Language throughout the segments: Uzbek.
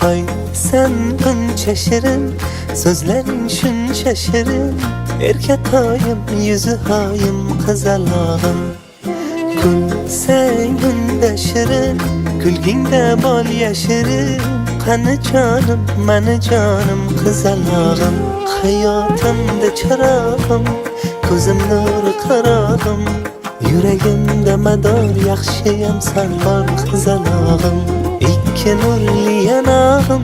Hay sen buncha shirin, so'zlaring shuncha shirin. Erkatoyim, yuzi hoyim, qizalog'im. Kulsang unda shirin, kulgingda bol yashirin. Qani jonim, mani jonim, qizalog'im. Hayotimda chirog'im, ko'zim nuri qarog'im. Yuragimda mador, yaxshiyam san bor, qizalog'im. Ikki nurli yanog'im,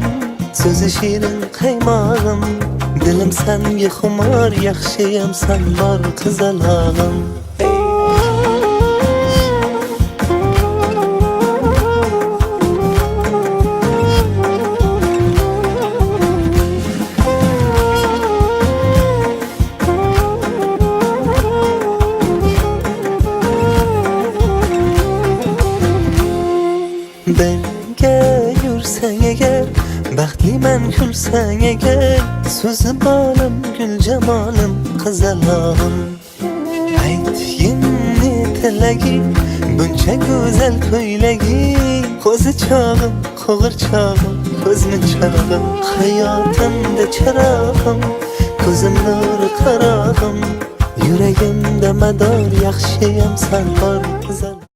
so'zi shirin qaymog'im. Dilim sanga xumor, yaxshiyam san bor, qizalog'im. Birga yursang agar, baxtliman kulsang agar. So'zi bolim, gul jamolim, qizalog'im. Aytgimni tilaging, buncha go'zal ko'ylaging. Qo'zi chog'im, qo'g'irchog'im, ko'zmunchog'im. Hayotimda chirog'im, ko'zim nuri qarog'im. Yuragimda mador, yaxshiyam san bor, qizalog'im.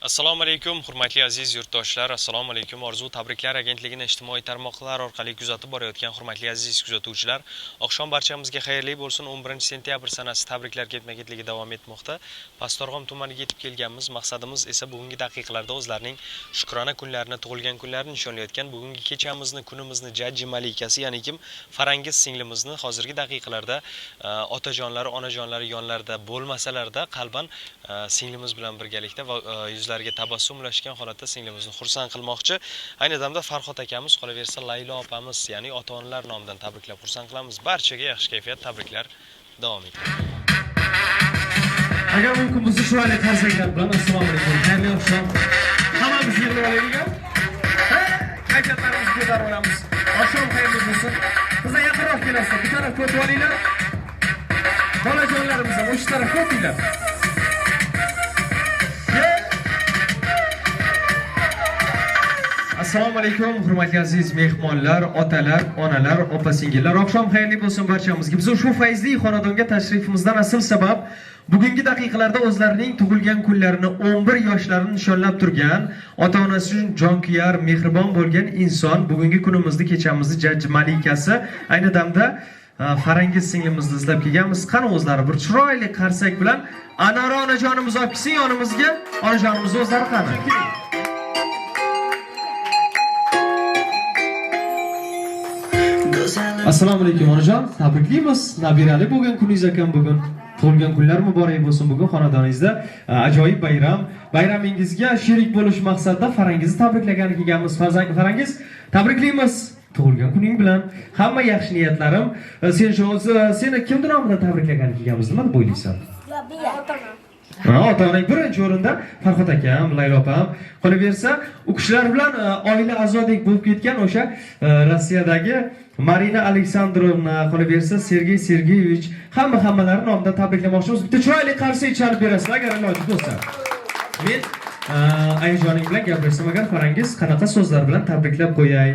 Assalomu alaykum, hurmatli aziz yurtdoshlar. Assalomu alaykum. Orzu Tabriklar agentligini ijtimoiy tarmoqlar orqali kuzatib borayotgan hurmatli aziz kuzatuvchilar, oqshom barchamizga xayrli bo'lsin. 11-sentyabr sanasi tabriklar ketma-ketligi davom etmoqda. Pastorg'om tumaniga yetib kelganmiz. Maqsadimiz esa bugungi daqiqalarda o'zlarining shukrona kunlarini, tug'ilgan kunlarini nishonlayotgan bugungi kechamizni, kunimizni jajji malikasi, ya'ni kim Farangiz singlimizni hozirgi daqiqalarda otajonlari, onajonlari yonlarida bo'lmasalarda qalban singlimiz bilan birgalikda va yuzlariga tabassumlashgan holatda singlimizni xursand qilmoqchi. Ayni damda Farhod akamiz, qolaversa Laylo opamiz, ya'ni ota-onalar nomidan tabriklab xursand qilamiz. Barchaga yaxshi kayfiyat, tabriklar davom etadi. Agar mumkin bo'lsa shu hali qarsaklar bilan assalomu alaykum. Xayrli oqshom. Hammamiz yig'ilib olaylik-a. Kayfiyatlarimizni ko'tarib olamiz. Oqshom xayrli bo'lsin. Bizga yaqinroq kelasizlar. Bu tarafga o'tib olinglar. Bolajonlarimiz ham o'sha tarafga o'tinglar. Assalomu alaykum, hurmatli aziz mehmonlar, otalar, onalar, opa-singillar. Oqshom xayrli bo'lsin barchamizga. Biz shu fayzli xonadonga tashrifimizdan asl sabab bugungi daqiqalarda o'zlarining tug'ilgan kunlarini 11 yoshlarini nishonlab turgan, ota-onasi uchun jonkuyar, mehribon bo'lgan inson, bugungi kunimizni, kechamizni jajji malikasi, ayni damda Farangiz singlimizni izlab kelganmiz. Qani o'zlari bir chiroyli qarsak bilan Anora onajonimiz olib kelsin yonimizga. Onajonimiz o'zlari qani? Assalomu alaykum onajon, tabriklaymiz. Nabirali bo'lgan kuningiz ekan bugun. Tug'ilgan kunlar muborak bo'lsin bugun xonadoningizda. Ajoyib bayram. Bayramingizga sherik bo'lish maqsadida Farangizni tabriklagani kelganmiz. Farangiz, tabriklaymiz. Tug'ilgan kuning bilan hamma yaxshi niyatlarim. Seni kimning nomidan tabriklagani kelganmiz? Nima deb o'ylaysan? Ota-onang birinchi o'rinda Farhod akam, Laylo opam. Qolaversa, u kishilar bilan oila a'zodek bo'lib ketgan o'sha Rossiyadagi Marina Aleksandrovna, qolaversa Sergey Sergeyevich, hammalari nomidan tabriklamoqchimiz. Bitta chiroyli qarsak chalib berasizlar agar iloji bo'lsa. Men ayajoning bilan gaplashsam agar Farangiz qanaqa so'zlar bilan tabriklab qo'yay,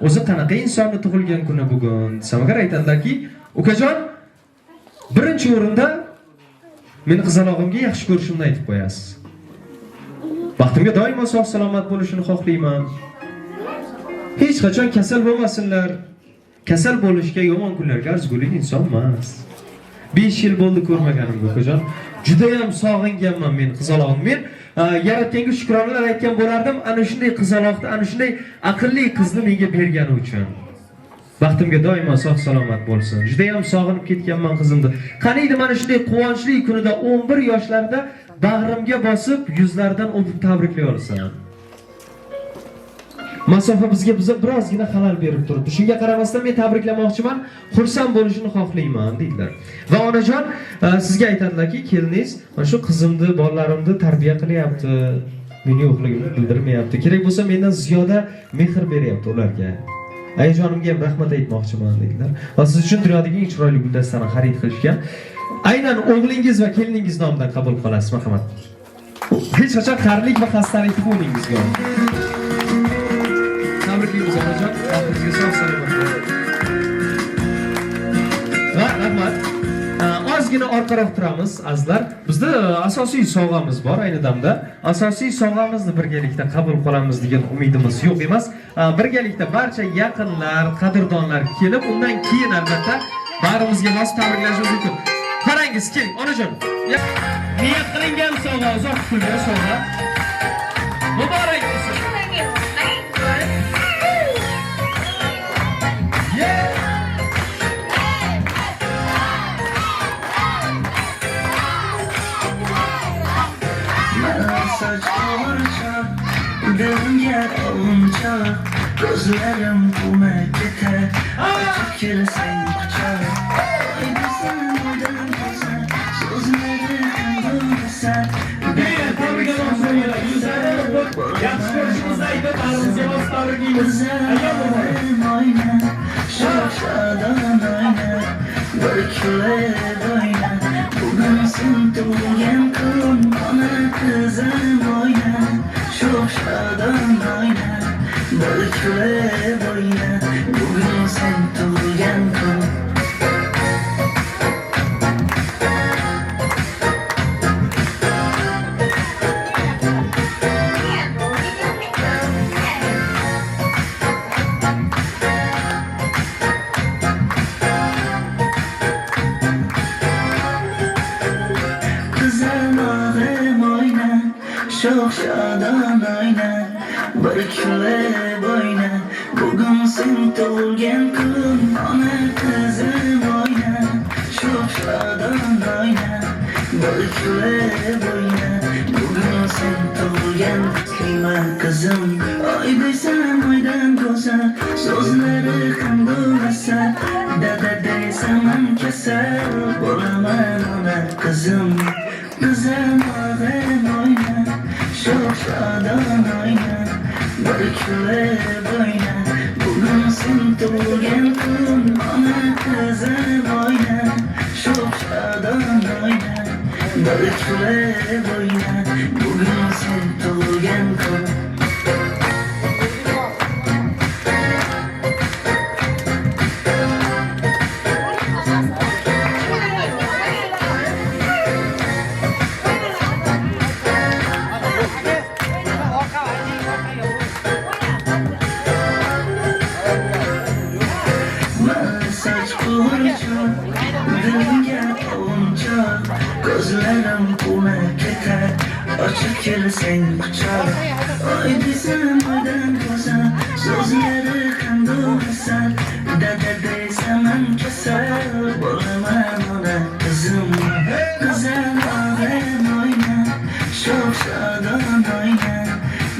o'zi qanaqa insonni tug'ilgan kuni bugun desam agar aytadilarki, "Ukajon, birinchi o'rinda men qizalog'imga yaxshi ko'rishimni aytib qo'yasiz. Baxtimga doimo sog' salomat bo'lishini xohlayman. Hech qachon kasal bo'lmasinlar. Kasal bo'lishga, yomon kunlarga arzigulik inson emas. 5 yil bo'ldi ko'rmaganimga ukajon. Juda ham sog'inganman men qizalog'im. Men yaratganga shukronalar aytgan bo'lardim, ana shunday qizaloqni, ana shunday aqlli qizni menga bergani uchun. Baxtimga doimo sog' salomat bo'lsin. Juda ham sog'inib ketganman qizimni. Qaniydi mana shunday quvonchli kunida 11 yoshlarida bag'rimga bosib, yuzlaridan o'pib tabriklay olsam. Masofa bizga birozgina xalal berib turibdi. Shunga qaramasdan men tabriklamoqchiman, xursand bo'lishini xohlayman deydilar. Va onajon sizga aytadilarki, keliningiz mana shu qizimni, bolalarimni tarbiya qilyapti. Meni yo'qligimni bildirmayapti. Kerak bo'lsa mendan ziyoda mehr beryapti ularga. Ayajonimga ham rahmat aytmoqchiman dedilar. Va siz uchun dunyodagi eng chiroyli guldastani xarid qilishgan. Aynan o'g'lingiz va keliningiz nomidan qabul qilasiz, marhamat. Hech qachon qarlik va xastalikni qo'yningizga. Tabriklar. tilaymiz onajon. Baxtingizga sog' salomat bo'ling. Va rahmat. Ozgina orqaroq turamiz azizlar. Bizda asosiy sovg'amiz bor ayni damda. Asosiy sovg'amizni birgalikda qabul qilamiz degan umidimiz yo'q emas. Birgalikda barcha yaqinlar, qadrdonlar kelib, undan keyin albatta barimizga mos tabriklashimiz mumkin. Qarangiz, keling, onajon. Niyat qilingan sovg'a, uzoq kutilgan sovg'a. Muborak bo'lsin. Saçlarca, dönge olunca, gözlerim kumek yeter. Açık kelsen kucak, haydi sen oradan güzel, sözleri kandırırsan. Gözlerim oynar, şaşadan oynar, bakıver oynar. Bugün sen doğuyan kılın, bana kızım oynar, şaşadan oynar, bakıver oynar. Bugün sen doğuyan kılın. Çok şadan oynar, barıklar oynar. Bugün sen doğulgen kılın, ana kızım oynar. Çok şadan oynar, barıklar oynar. Bugün sen doğulgen kıyma kızım. Aydı sen aydan kozar, sözleri kandırırsa. Dada desem keser, bulamam ona kızım. Kızım ağım oynar, çok şadan oynar, barıklar oynar. Bugün sen doğuyan kılın, ana kızım oynar, çok şadan oynar, barıklar oynar. Bugün sen doğuyan kılın. Gözlerim kumek yeter, açık kelsen kucak. Haydi sen oydan kozar, sözleri kandırırsan. Dada desem keser, bulamam ona kızım. Kızım ağım oynar, çok şadan oynar,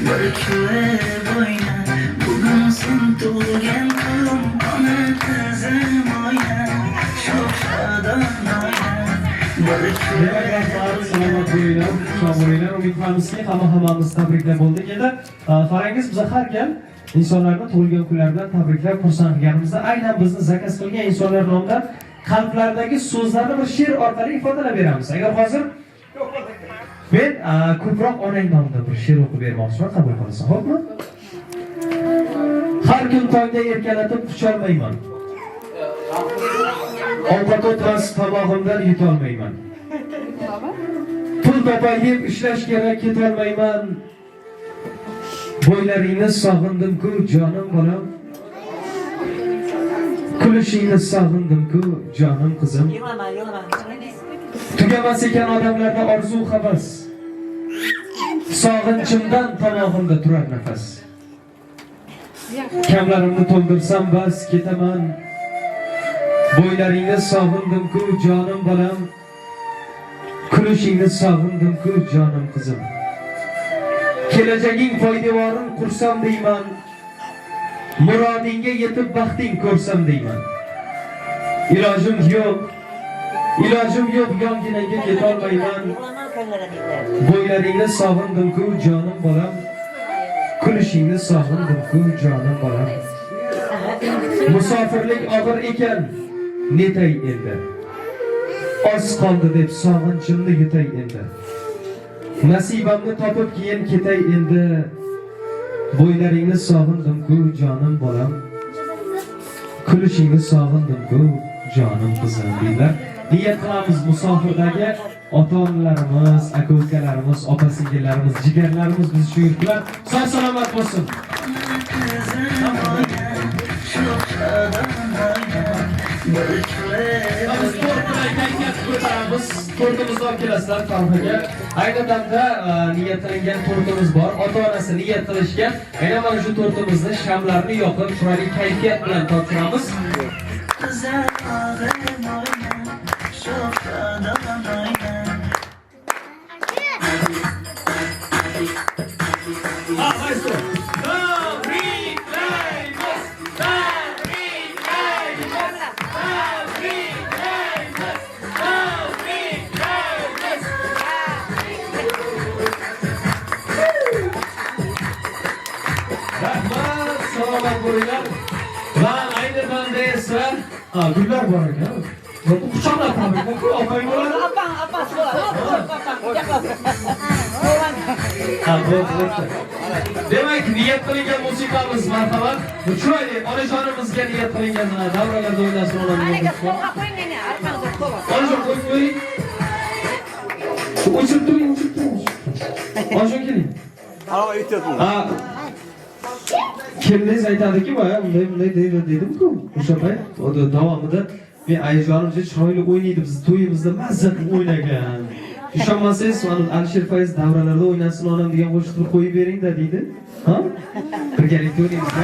barıklar oynar. Bugün sen doğuyan kılın, ana kızım oynar, çok şadan oynar. Salomat bo'linglar, xushal bo'linglar. Umid qilamizki, hammamiz tabriklar bo'ldik. Endi qarangiz, biz har gal insonlarni tug'ilgan kunlari bilan tabriklab xursand qilganimizda aynan bizni zakaz qilgan insonlar nomidan qalblaridagi so'zlarni bir she'r orqali ifodalab beramiz. Agar hozir men ko'proq onang nomidan bir she'r o'qib bermoqchiman, qabul qilsa, xo'pmi? Har kun tongda erkalatib qucholmayman. Ovqat o'tmas tomog'imdan yutolmayman. Pul topay deb ishlash kerak, ketolmayman. Bo'ylaringni sog'indim-ku, jonim bolam. Kulishingni sog'indim-ku, jonim qizim. Tugamas ekan odamlarda orzu havas. Sog'inchimdan tomog'imda turar nafas. Kamlarimni to'ldirsam bas, ketaman. Bo'ylaringni sog'indim-ku, jonim bolam. Kulishingni sog'indim-ku, jonim qizim. Kelajaging poydevorin qursam deyman. Murodingga yetib baxting ko'rsam deyman. Ilojim yo'q, yonginaga ketolmayman. Bo'ylaringni sog'indim-ku, jonim bolam. Kulishingni sog'indim-ku, jonim bolam. Musofirlik og'ir ekan, netay endi. Oz qoldi deb sog'inchimni yutay endi. Nasibamni topib keyin ketay endi. Bo'ylaringni sog'indim-ku jonim bolam. Kulishingni sog'indim-ku jonim qizim deydilar. Niyat qilamiz musofirdagi ota-onalarimiz, aka-ukalarimiz, opa-singillarimiz, jigarlarimiz biz shu yurtlar sog' salomat bo'lsin. Tortimizni olib kelasizlar Farhaga. Ayni damda niyatlangan tortimiz bor. Ota-onasi niyat qilishgan. Aynan mana shu tortimizni shamlarni yoqib, chiroyli kayfiyat bilan topshiramiz. Va ayni damda esa gullar bor ekan. Quchoqlar tabriklar-ku, opang bo'ladi. Apasi bo'ladi. Demak, niyat qilingan musiqamiz marhamat. Chiroyli onajonimizga niyat qilingan davralarda o'ynasin oladigan musiqa. Onajon qo'ying. O'chirib turing. Onajon keling. Kimniz aytadiki, bunday dedim-ku. O'sha payt davomida men ayajonimcha chiroyli o'ynaydi, biz to'yimizda mazza qilib o'ynagan. Ishonmasangiz, Alisher Fayz davralarda o'ynasin onam degan qo'shiqni qo'yib bering-da deydi. Ha? Birgalikda o'ynaymiz.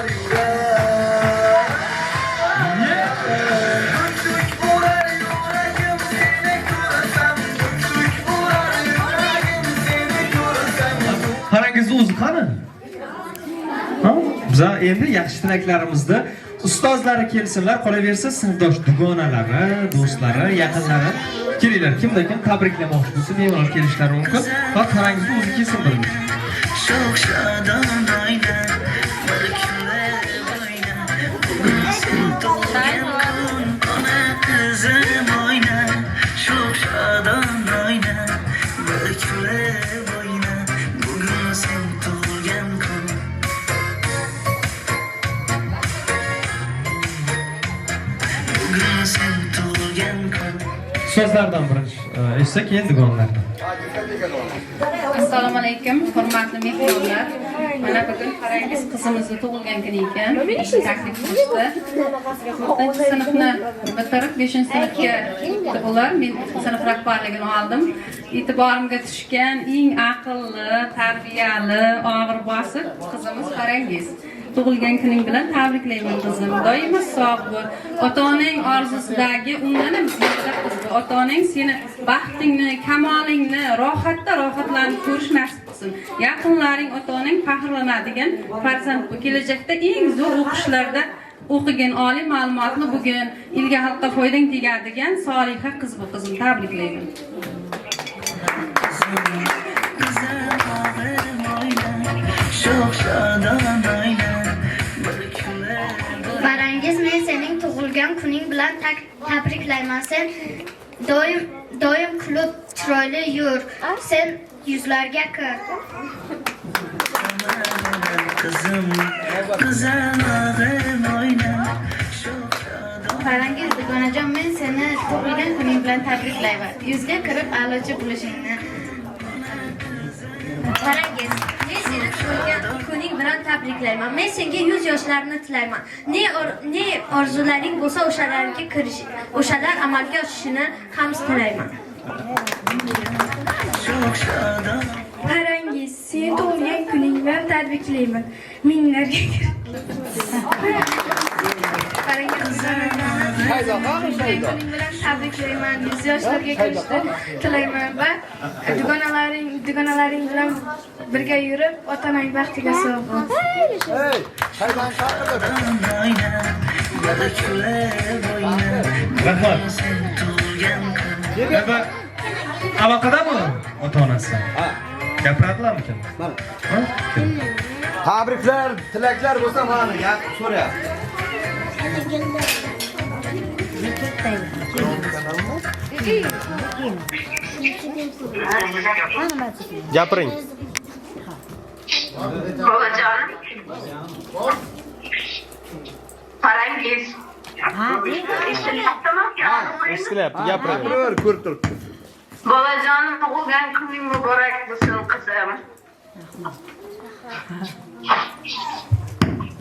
urar yurak Gülçük urar yüreğim seni görsem Gülçük urar yüreğim seni görsem Parangiz o'zi qani? Ha? Biza endi yaxshi tilaklarimizni ustozlari kelsinlar, qolaversa sinfdosh dugonalari, do'stlari, yaqinlari kelinglar. Kimda-kim tabriklamoqchi bo'lsa, bemalol kelishlari mumkin. Va parangizni o'zi kelsin birinchi. Çok şadan oyna Bir küle oyna Bugün sen doğan kun Bana kızım oyna Çok şadan oyna Bir küle oyna Bugün sen doğan kun Bugün sen doğan kun So'zlardan birinchi eshitsak, keyin dugonlardan. Assalomu alaykum, hurmatli mehmonlar. Mana bugun Farangiz qizimizni tug'ilgan kuni ekan. Taklif qilishdi. 6-sinfni bitirib 5-sinfga ular men sinf rahbarligini oldim. E'tiborimga tushgan eng aqlli, tarbiyali, og'ir bosiq qizimiz Farangiz. Tug'ilgan kuning bilan tabriklayman qizim. Doimo sog' bo'l. Ota-onang orzusidagi undan ham ziyada qizim. Ota-onang seni baxtingni, kamolingni, rohatlanib ko'rish nasib qilsin. Yaqinlaring, ota-onang faxrlanadigan farzand bu. Kelajakda eng zo'r o'qishlarda o'qigan oliy ma'lumotni bugun ilga xalqqa foydang tegadigan soliha qiz bu qizim. Tabriklayman. Çok şadan oyna Farangiz, men sening tug'ilgan kuning bilan tabriklayman. Sen doim kulib chiroyli yur. Sen yuzlarga kir. Kızım kızalağım oyna Farangiz, dugonajon, men seni tug'ilgan kuning bilan tabriklayman. Yuzga kirib a'lochi bo'lishingni. Farangiz, men seni tug'ilgan kuning bilan tabriklayman. Men senga 100 yoshlarni tilayman. Ne orzularing bo'lsa o'shalarga kirish, o'shalar amalga oshishini ham tilayman. Çok şadan Farangiz, seni tug'ilgan kuning bilan tabriklayman. Minglarga Farangiz, kuning bilan tabriklayman. 100 yoshlarga kirishni tilayman va dugonalaring bilan birga yurib, ota-onang baxtiga sog' bo'l. oyna Bir küle oyna Rahmat. Sen doğan kun Endi aloqadami ota-onasi? Ha. Gapiradilarmikan? Mana. Ha? Tabriklar, tilaklar bo'lsa mana so'rayapti. Gapiring. Bolajonim. Farangiz. Eshitilyapti, gapiring. Ko'rib turibdi. Bolajonim, tug'ilgan kuning muborak bo'lsin qizim.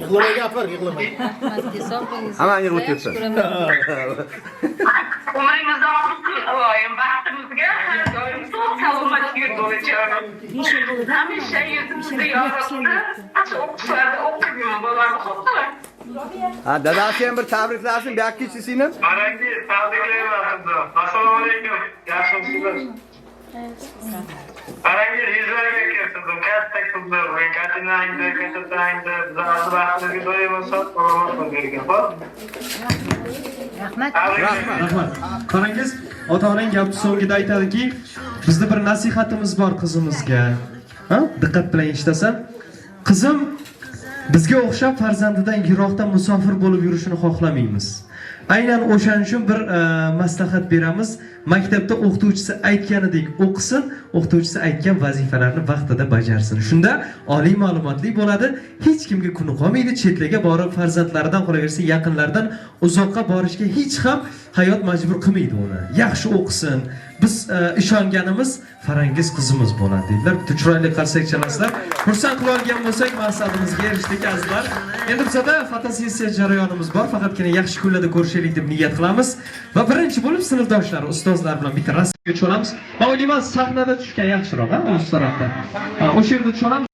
Yig'lamay gapir, yig'lamay. Hamma yig'lab ketsin. Umringizni olayim, baxtimizga har doim sog' salomat yur bolajonim. Hamisha yuzimizda yorug'da, o'qishlarda o'qiyman bolam, xo'pmi? Ha, dadasi ham bir tabriklasin, bu yoqqa singlim. Farangiz, tabriklayman qizim. Assalomu alaykum. Yaxshisizlar? Farangiz, yuzlarga kelsin. Katta qizim, men katinangda, katatangda, bizni baxtimizga doimo sog' salomat qilib bergan. Xo'p? Rahmat. Qarangiz, ota-onang gapni so'ngida aytadiki, bizda bir nasihatimiz bor qizimizga. Ha? Diqqat bilan eshitasan. Qizim bizga o'xshab farzandidan yiroqda musofir bo'lib yurishini xohlamaymiz. Aynan o'shaning uchun bir maslahat beramiz. Maktabda o'qituvchisi aytganidek o'qisin, o'qituvchisi aytgan vazifalarni vaqtida bajarsin. Shunda oliy ma'lumotli bo'ladi, hech kimga kuni qolmaydi, chetlarga borib farzandlaridan qolaversa, yaqinlaridan uzoqqa borishga hech ham hayot majbur qilmaydi uni. Yaxshi o'qisin. Biz ishonganimiz Farangiz qizimiz bo'ladi dedilar. Chiroyli qarsak chalasizlar. Xursand qilib olgan bo'lsak, maqsadimizga erishdik azizlar. Endi bizda fotosessiya jarayonimiz bor. Faqatgina yaxshi kunlarda ko'rishaylik deb niyat qilamiz va birinchi bo'lib sinfdoshlar, ustozlar bilan bitta rasmga tushamiz. Men o'ylayman, sahnada tushgan yaxshiroq, ha, o'z tarafdan. O'sha yerda tushamiz.